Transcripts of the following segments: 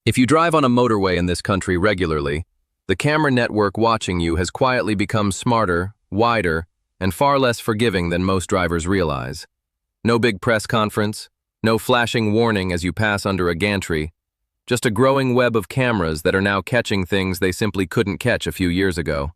If you drive on a motorway in this country regularly, the camera network watching you has quietly become smarter, wider, and far less forgiving than most drivers realize. No big press conference, no flashing warning as you pass under a gantry, just a growing web of cameras that are now catching things they simply couldn't catch a few years ago.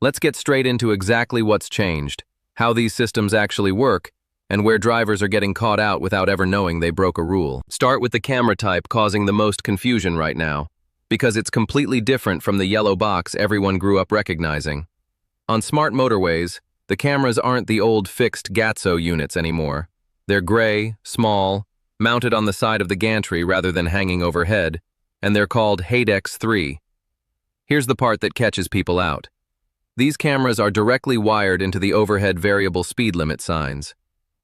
Let's get straight into exactly what's changed, how these systems actually work, and where drivers are getting caught out without ever knowing they broke a rule. Start with the camera type causing the most confusion right now, because it's completely different from the yellow box everyone grew up recognizing. On smart motorways, the cameras aren't the old fixed GATSO units anymore. They're gray, small, mounted on the side of the gantry rather than hanging overhead, and they're called HADECS 3. Here's the part that catches people out. These cameras are directly wired into the overhead variable speed limit signs.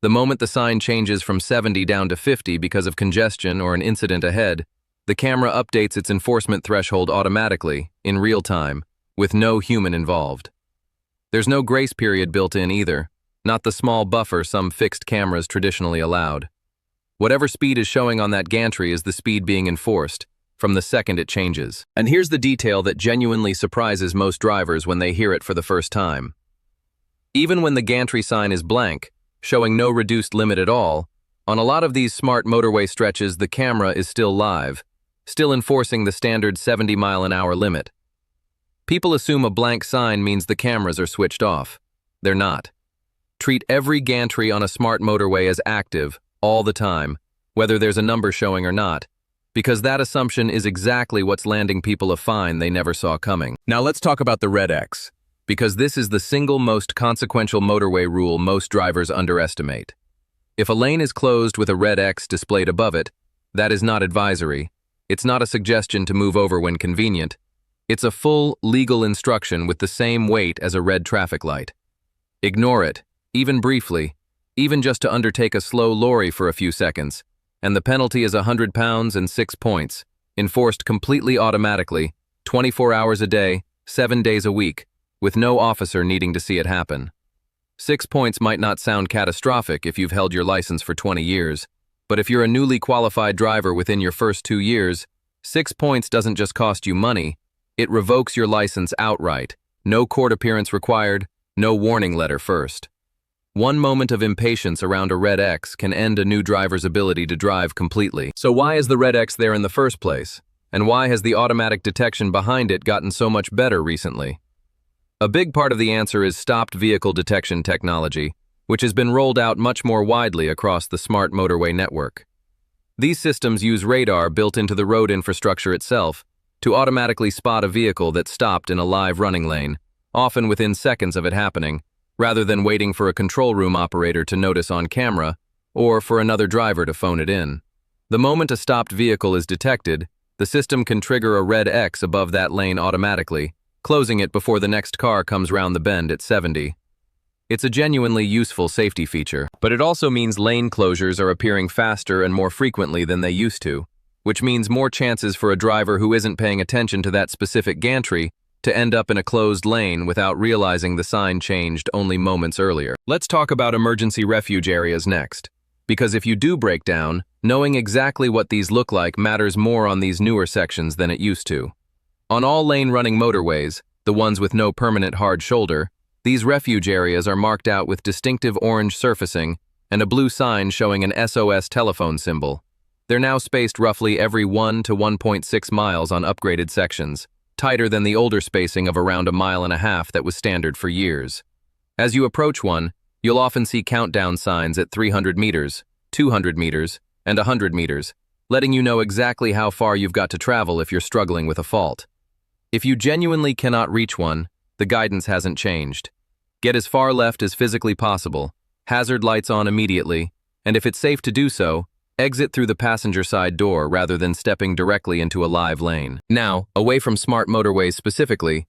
The moment the sign changes from 70 down to 50 because of congestion or an incident ahead, the camera updates its enforcement threshold automatically, in real time, with no human involved. There's no grace period built in either, not the small buffer some fixed cameras traditionally allowed. Whatever speed is showing on that gantry is the speed being enforced, from the second it changes. And here's the detail that genuinely surprises most drivers when they hear it for the first time. Even when the gantry sign is blank, showing no reduced limit at all, on a lot of these smart motorway stretches the camera is still live, still enforcing the standard 70-mile-an-hour limit. People assume a blank sign means the cameras are switched off. They're not. Treat every gantry on a smart motorway as active, all the time, whether there's a number showing or not, because that assumption is exactly what's landing people a fine they never saw coming. Now let's talk about the red X, because this is the single most consequential motorway rule most drivers underestimate. If a lane is closed with a red X displayed above it, that is not advisory. It's not a suggestion to move over when convenient. It's a full, legal instruction with the same weight as a red traffic light. Ignore it, even briefly, even just to undertake a slow lorry for a few seconds, and the penalty is 100 pounds and 6 points, enforced completely automatically, 24 hours a day, 7 days a week, with no officer needing to see it happen. 6 points might not sound catastrophic if you've held your license for 20 years, but if you're a newly qualified driver within your first 2 years, 6 points doesn't just cost you money, it revokes your license outright. No court appearance required, no warning letter first. One moment of impatience around a red X can end a new driver's ability to drive completely. So why is the red X there in the first place? And why has the automatic detection behind it gotten so much better recently? A big part of the answer is stopped vehicle detection technology, which has been rolled out much more widely across the smart motorway network. These systems use radar built into the road infrastructure itself to automatically spot a vehicle that stopped in a live running lane, often within seconds of it happening, rather than waiting for a control room operator to notice on camera or for another driver to phone it in. The moment a stopped vehicle is detected, the system can trigger a red X above that lane automatically, closing it before the next car comes round the bend at 70. It's a genuinely useful safety feature, but it also means lane closures are appearing faster and more frequently than they used to, which means more chances for a driver who isn't paying attention to that specific gantry to end up in a closed lane without realizing the sign changed only moments earlier. Let's talk about emergency refuge areas next, because if you do break down, knowing exactly what these look like matters more on these newer sections than it used to. On all lane-running motorways, the ones with no permanent hard shoulder, these refuge areas are marked out with distinctive orange surfacing and a blue sign showing an SOS telephone symbol. They're now spaced roughly every 1 to 1.6 miles on upgraded sections, tighter than the older spacing of around 1.5 miles that was standard for years. As you approach one, you'll often see countdown signs at 300 meters, 200 meters, and 100 meters, letting you know exactly how far you've got to travel if you're struggling with a fault. If you genuinely cannot reach one, the guidance hasn't changed. Get as far left as physically possible, hazard lights on immediately, and if it's safe to do so, exit through the passenger side door rather than stepping directly into a live lane. Now, away from smart motorways specifically,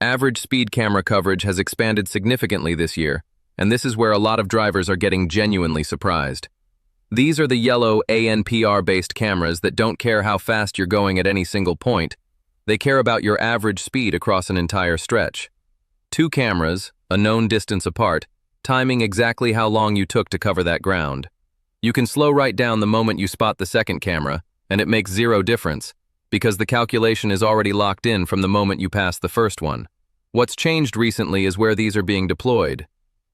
average speed camera coverage has expanded significantly this year, and this is where a lot of drivers are getting genuinely surprised. These are the yellow ANPR-based cameras that don't care how fast you're going at any single point. They care about your average speed across an entire stretch. 2 cameras, a known distance apart, timing exactly how long you took to cover that ground. You can slow right down the moment you spot the second camera, and it makes zero difference. because the calculation is already locked in from the moment you pass the first one. What's changed recently is where these are being deployed.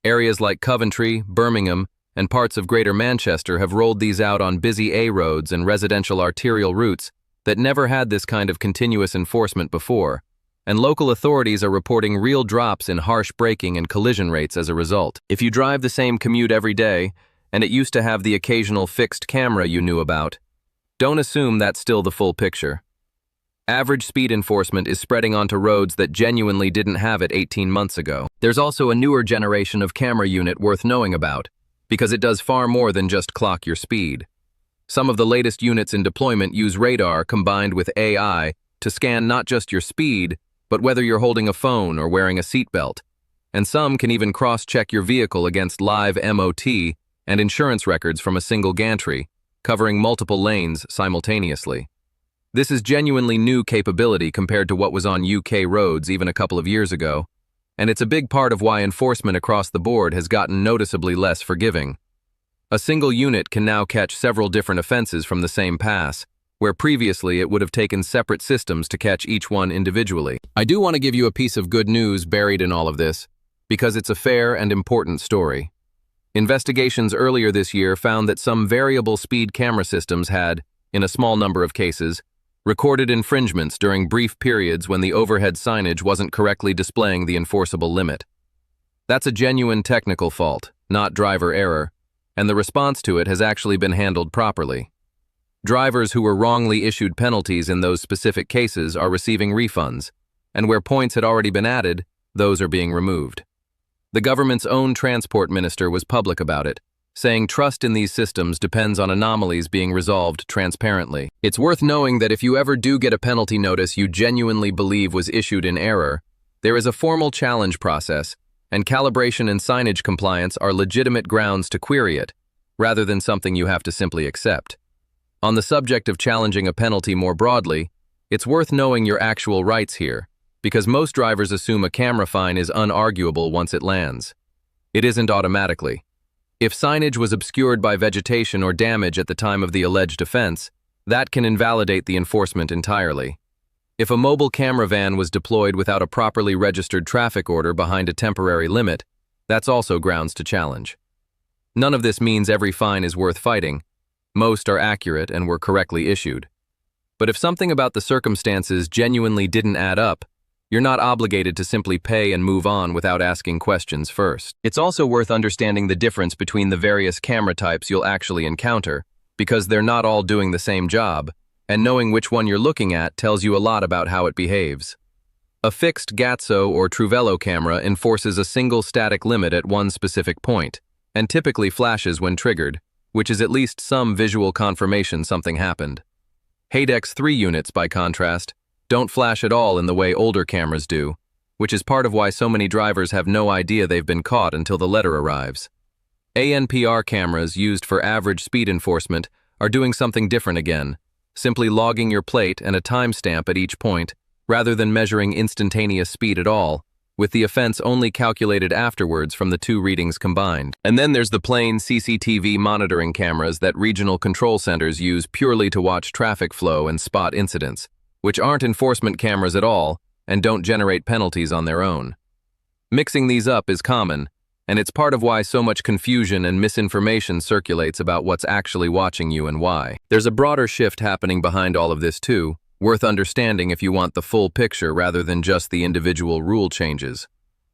Areas like Coventry, Birmingham, and parts of Greater Manchester have rolled these out on busy A roads and residential arterial routes that never had this kind of continuous enforcement before, and local authorities are reporting real drops in harsh braking and collision rates as a result. If you drive the same commute every day, and it used to have the occasional fixed camera you knew about, don't assume that's still the full picture. Average speed enforcement is spreading onto roads that genuinely didn't have it 18 months ago. There's also a newer generation of camera unit worth knowing about, because it does far more than just clock your speed. Some of the latest units in deployment use radar combined with AI to scan not just your speed, but whether you're holding a phone or wearing a seatbelt. And some can even cross-check your vehicle against live MOT and insurance records from a single gantry, covering multiple lanes simultaneously. This is genuinely new capability compared to what was on UK roads even a couple of years ago, and it's a big part of why enforcement across the board has gotten noticeably less forgiving. A single unit can now catch several different offenses from the same pass, where previously it would have taken separate systems to catch each one individually. I do want to give you a piece of good news buried in all of this, because it's a fair and important story. Investigations earlier this year found that some variable speed camera systems had, in a small number of cases, recorded infringements during brief periods when the overhead signage wasn't correctly displaying the enforceable limit. That's a genuine technical fault, not driver error, and the response to it has actually been handled properly. Drivers who were wrongly issued penalties in those specific cases are receiving refunds, and where points had already been added, those are being removed. The government's own transport minister was public about it, saying trust in these systems depends on anomalies being resolved transparently. It's worth knowing that if you ever do get a penalty notice you genuinely believe was issued in error, there is a formal challenge process, and calibration and signage compliance are legitimate grounds to query it, rather than something you have to simply accept. On the subject of challenging a penalty more broadly, it's worth knowing your actual rights here, because most drivers assume a camera fine is unarguable once it lands. It isn't automatically. If signage was obscured by vegetation or damage at the time of the alleged offense, that can invalidate the enforcement entirely. If a mobile camera van was deployed without a properly registered traffic order behind a temporary limit, that's also grounds to challenge. None of this means every fine is worth fighting. Most are accurate and were correctly issued. But if something about the circumstances genuinely didn't add up, you're not obligated to simply pay and move on without asking questions first. It's also worth understanding the difference between the various camera types you'll actually encounter, because they're not all doing the same job, and knowing which one you're looking at tells you a lot about how it behaves. A fixed Gatso or Truvello camera enforces a single static limit at one specific point, and typically flashes when triggered, which is at least some visual confirmation something happened. HADECS 3 units, by contrast, don't flash at all in the way older cameras do, which is part of why so many drivers have no idea they've been caught until the letter arrives. ANPR cameras used for average speed enforcement are doing something different again, simply logging your plate and a timestamp at each point, rather than measuring instantaneous speed at all, with the offense only calculated afterwards from the two readings combined. And then there's the plain CCTV monitoring cameras that regional control centers use purely to watch traffic flow and spot incidents, which aren't enforcement cameras at all and don't generate penalties on their own. Mixing these up is common, and it's part of why so much confusion and misinformation circulates about what's actually watching you and why. There's a broader shift happening behind all of this too, worth understanding if you want the full picture rather than just the individual rule changes.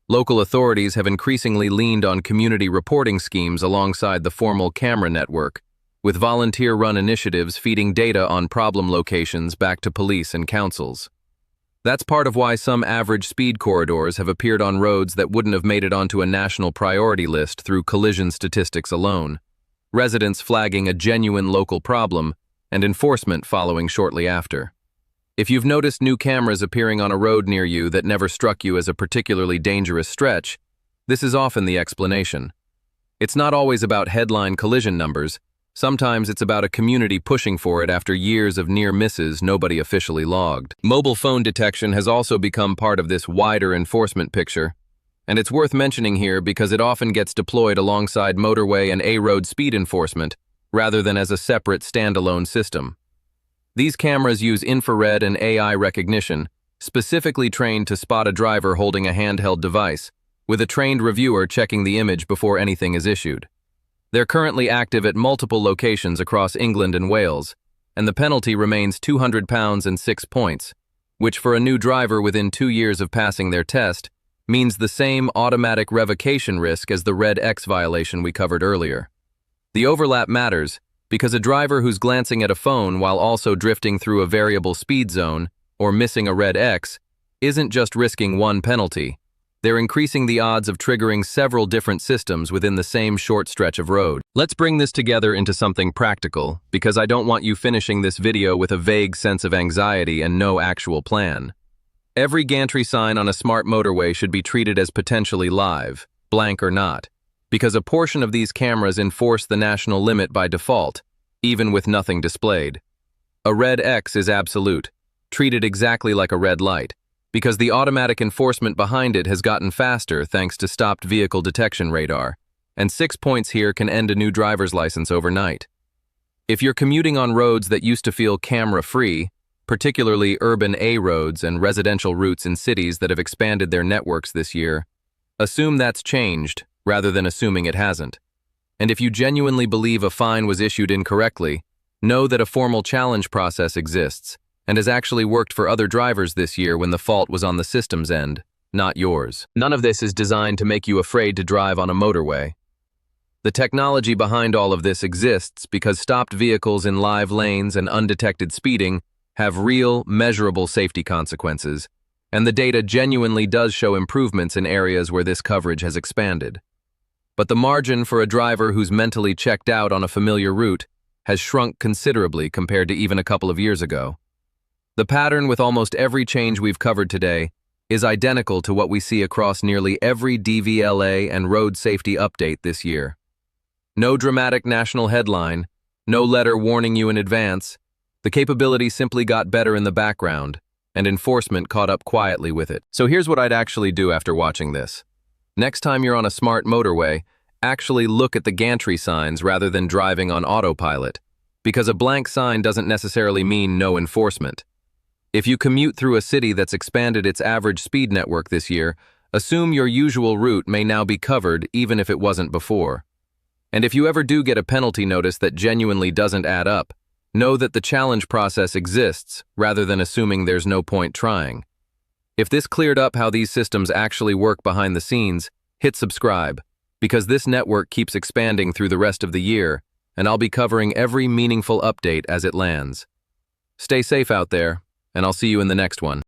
Local authorities have increasingly leaned on community reporting schemes alongside the formal camera network, with volunteer-run initiatives feeding data on problem locations back to police and councils. That's part of why some average speed corridors have appeared on roads that wouldn't have made it onto a national priority list through collision statistics alone, residents flagging a genuine local problem and enforcement following shortly after. If you've noticed new cameras appearing on a road near you that never struck you as a particularly dangerous stretch, this is often the explanation. It's not always about headline collision numbers. Sometimes it's about a community pushing for it after years of near misses nobody officially logged. Mobile phone detection has also become part of this wider enforcement picture, and it's worth mentioning here because it often gets deployed alongside motorway and A-road speed enforcement, rather than as a separate standalone system. These cameras use infrared and AI recognition, specifically trained to spot a driver holding a handheld device, with a trained reviewer checking the image before anything is issued. They're currently active at multiple locations across England and Wales, and the penalty remains £200 and 6 points, which for a new driver within 2 years of passing their test means the same automatic revocation risk as the red X violation we covered earlier. The overlap matters because a driver who's glancing at a phone while also drifting through a variable speed zone or missing a red X isn't just risking one penalty. They're increasing the odds of triggering several different systems within the same short stretch of road. Let's bring this together into something practical, because I don't want you finishing this video with a vague sense of anxiety and no actual plan. Every gantry sign on a smart motorway should be treated as potentially live, blank or not, because a portion of these cameras enforce the national limit by default, even with nothing displayed. A red X is absolute, treated exactly like a red light, because the automatic enforcement behind it has gotten faster thanks to stopped vehicle detection radar, and 6 points here can end a new driver's license overnight. If you're commuting on roads that used to feel camera-free, particularly urban A roads and residential routes in cities that have expanded their networks this year, assume that's changed rather than assuming it hasn't. And if you genuinely believe a fine was issued incorrectly, know that a formal challenge process exists and has actually worked for other drivers this year when the fault was on the system's end, not yours. None of this is designed to make you afraid to drive on a motorway. The technology behind all of this exists because stopped vehicles in live lanes and undetected speeding have real, measurable safety consequences, and the data genuinely does show improvements in areas where this coverage has expanded. But the margin for a driver who's mentally checked out on a familiar route has shrunk considerably compared to even a couple of years ago. The pattern with almost every change we've covered today is identical to what we see across nearly every DVLA and road safety update this year. No dramatic national headline, no letter warning you in advance. The capability simply got better in the background, and enforcement caught up quietly with it. So here's what I'd actually do after watching this. Next time you're on a smart motorway, actually look at the gantry signs rather than driving on autopilot, because a blank sign doesn't necessarily mean no enforcement. If you commute through a city that's expanded its average speed network this year, assume your usual route may now be covered even if it wasn't before. And if you ever do get a penalty notice that genuinely doesn't add up, know that the challenge process exists rather than assuming there's no point trying. If this cleared up how these systems actually work behind the scenes, hit subscribe, because this network keeps expanding through the rest of the year, and I'll be covering every meaningful update as it lands. Stay safe out there, and I'll see you in the next one.